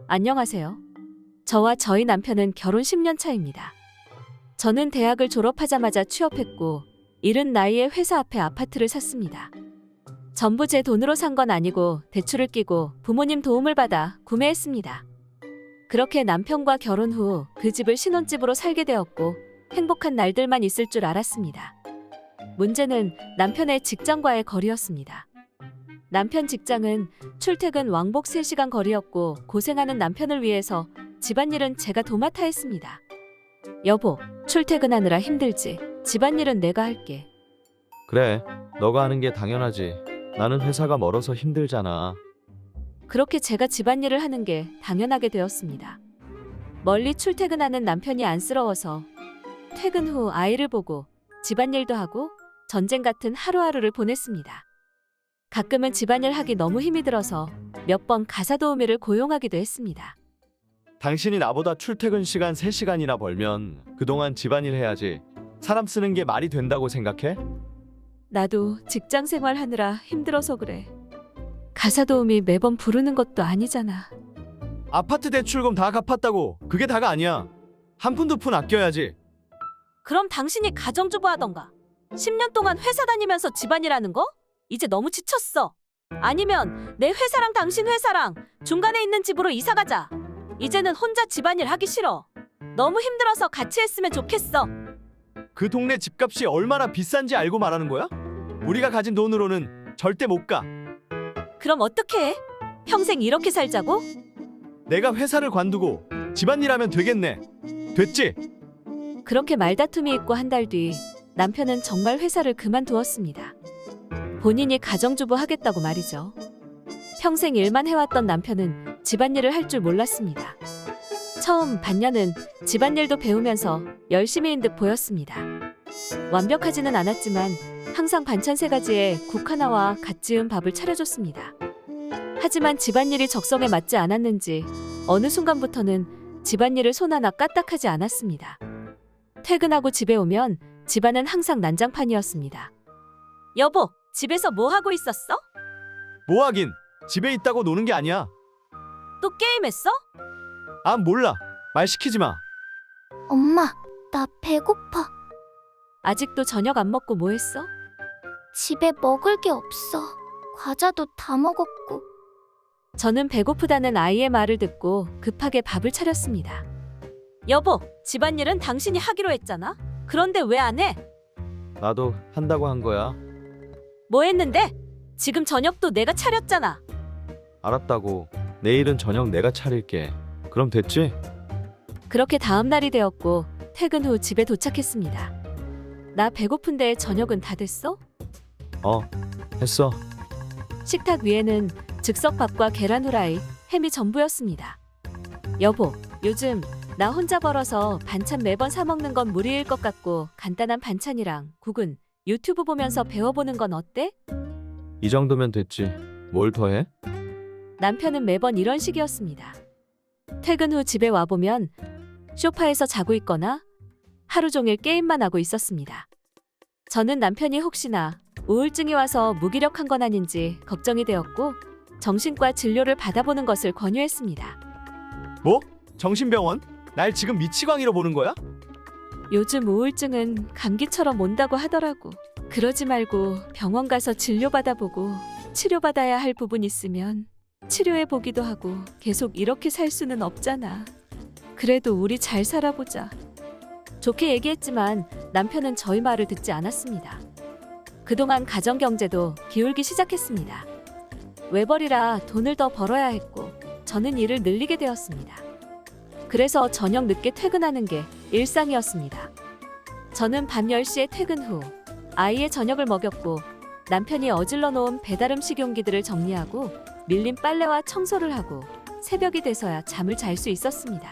안녕하세요. 저와 저희 남편은 결혼 10년 차입니다. 저는 대학을 졸업하자마자 취업했고 이른 나이에 회사 앞에 아파트를 샀습니다. 전부 제 돈으로 산 건 아니고 대출을 끼고 부모님 도움을 받아 구매했습니다. 그렇게 남편과 결혼 후 그 집을 신혼집으로 살게 되었고 행복한 날들만 있을 줄 알았습니다. 문제는 남편의 직장과의 거리였습니다. 남편 직장은 출퇴근 왕복 3시간 거리였고 고생하는 남편을 위해서 집안일은 제가 도맡아 했습니다. 여보, 출퇴근하느라 힘들지? 집안일은 내가 할게. 그래, 너가 하는 게 당연하지. 나는 회사가 멀어서 힘들잖아. 그렇게 제가 집안일을 하는 게 당연하게 되었습니다. 멀리 출퇴근하는 남편이 안쓰러워서 퇴근 후 아이를 보고 집안일도 하고 전쟁 같은 하루하루를 보냈습니다. 가끔은 집안일 하기 너무 힘이 들어서 몇 번 가사 도우미를 고용하기도 했습니다. 당신이 나보다 출퇴근 시간 3시간이나 벌면 그동안 집안일 해야지. 사람 쓰는 게 말이 된다고 생각해? 나도 직장 생활 하느라 힘들어서 그래. 가사 도우미 매번 부르는 것도 아니잖아. 아파트 대출금 다 갚았다고 그게 다가 아니야. 한 푼 두 푼 아껴야지. 그럼 당신이 가정주부 하던가. 10년 동안 회사 다니면서 집안일 하는 거? 이제 너무 지쳤어. 아니면 내 회사랑 당신 회사랑 중간에 있는 집으로 이사 가자. 이제는 혼자 집안일 하기 싫어. 너무 힘들어서 같이 했으면 좋겠어. 그 동네 집값이 얼마나 비싼지 알고 말하는 거야? 우리가 가진 돈으로는 절대 못 가. 그럼 어떻게 해? 평생 이렇게 살자고? 내가 회사를 관두고 집안일 하면 되겠네. 됐지? 그렇게 말다툼이 있고 한 달 뒤 남편은 정말 회사를 그만두었습니다. 본인이 가정주부 하겠다고 말이죠. 평생 일만 해왔던 남편은 집안일을 할 줄 몰랐습니다. 처음 반년은 집안일도 배우면서 열심히인 듯 보였습니다. 완벽하지는 않았지만 항상 반찬 3가지에 국 하나와 갓 지은 밥을 차려줬습니다. 하지만 집안일이 적성에 맞지 않았는지 어느 순간부터는 집안일을 손 하나 까딱하지 않았습니다. 퇴근하고 집에 오면 집안은 항상 난장판이었습니다. 여보, 집에서 뭐 하고 있었어? 뭐 하긴. 집에 있다고 노는 게 아니야. 또 게임했어? 아, 몰라. 말 시키지 마. 엄마, 나 배고파. 아직도 저녁 안 먹고 뭐 했어? 집에 먹을 게 없어. 과자도 다 먹었고. 저는 배고프다는 아이의 말을 듣고 급하게 밥을 차렸습니다. 여보, 집안일은 당신이 하기로 했잖아? 그런데 왜 안 해? 나도 한다고 한 거야. 뭐 했는데? 지금 저녁도 내가 차렸잖아. 알았다고. 내일은 저녁 내가 차릴게. 그럼 됐지? 그렇게 다음 날이 되었고 퇴근 후 집에 도착했습니다. 나 배고픈데 저녁은 다 됐어? 했어. 식탁 위에는 즉석밥과 계란 후라이, 햄이 전부였습니다. 여보, 요즘 나 혼자 벌어서 반찬 매번 사 먹는 건 무리일 것 같고 간단한 반찬이랑 국은 유튜브 보면서 배워보는 건 어때? 이 정도면 됐지. 뭘 더 해? 남편은 매번 이런 식이었습니다. 퇴근 후 집에 와보면 소파에서 자고 있거나 하루 종일 게임만 하고 있었습니다. 저는 남편이 혹시나 우울증이 와서 무기력한 건 아닌지 걱정이 되었고 정신과 진료를 받아보는 것을 권유했습니다. 뭐? 정신병원? 날 지금 미치광이로 보는 거야? 요즘 우울증은 감기처럼 온다고 하더라고. 그러지 말고 병원 가서 진료받아보고 치료받아야 할 부분 있으면 치료해보기도 하고 계속 이렇게 살 수는 없잖아. 그래도 우리 잘 살아보자. 좋게 얘기했지만 남편은 저희 말을 듣지 않았습니다. 그동안 가정경제도 기울기 시작했습니다. 외벌이라 돈을 더 벌어야 했고 저는 일을 늘리게 되었습니다. 그래서 저녁 늦게 퇴근하는 게 일상이었습니다. 저는 밤 10시에 퇴근 후 아이의 저녁을 먹였고 남편이 어질러 놓은 배달음식 용기들을 정리하고 밀린 빨래와 청소를 하고 새벽이 돼서야 잠을 잘 수 있었습니다.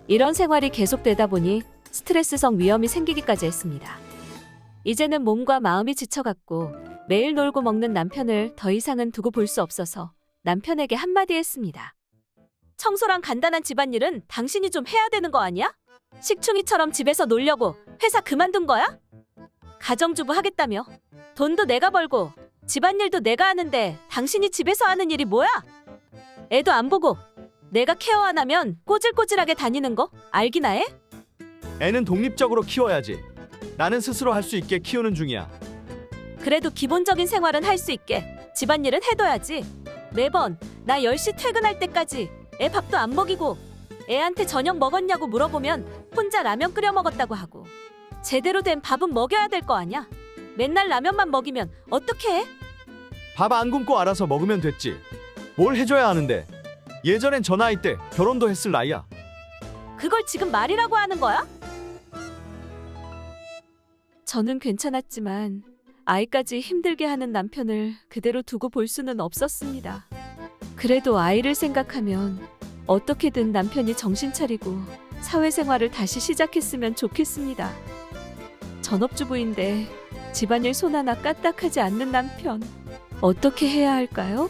이런 생활이 계속되다 보니 스트레스성 위염이 생기기까지 했습니다. 이제는 몸과 마음이 지쳐갔고 매일 놀고 먹는 남편을 더 이상은 두고 볼 수 없어서 남편에게 한마디 했습니다. 청소랑 간단한 집안일은 당신이 좀 해야 되는 거 아니야? 식충이처럼 집에서 놀려고 회사 그만둔 거야? 가정주부 하겠다며? 돈도 내가 벌고 집안일도 내가 하는데 당신이 집에서 하는 일이 뭐야? 애도 안 보고 내가 케어 안 하면 꼬질꼬질하게 다니는 거 알기나 해? 애는 독립적으로 키워야지. 나는 스스로 할 수 있게 키우는 중이야. 그래도 기본적인 생활은 할 수 있게 집안일은 해둬야지. 매번 나 10시 퇴근할 때까지 애 밥도 안 먹이고 애한테 저녁 먹었냐고 물어보면 혼자 라면 끓여 먹었다고 하고 제대로 된 밥은 먹여야 될 거 아냐? 맨날 라면만 먹이면 어떻게 해? 밥 안 굶고 알아서 먹으면 됐지. 뭘 해줘야 하는데. 예전엔 저 나이 때 결혼도 했을 나이야. 그걸 지금 말이라고 하는 거야? 저는 괜찮았지만 아이까지 힘들게 하는 남편을 그대로 두고 볼 수는 없었습니다. 그래도 아이를 생각하면 어떻게든 남편이 정신 차리고 사회생활을 다시 시작했으면 좋겠습니다. 전업주부인데 집안일 손 하나 까딱하지 않는 남편. 어떻게 해야 할까요?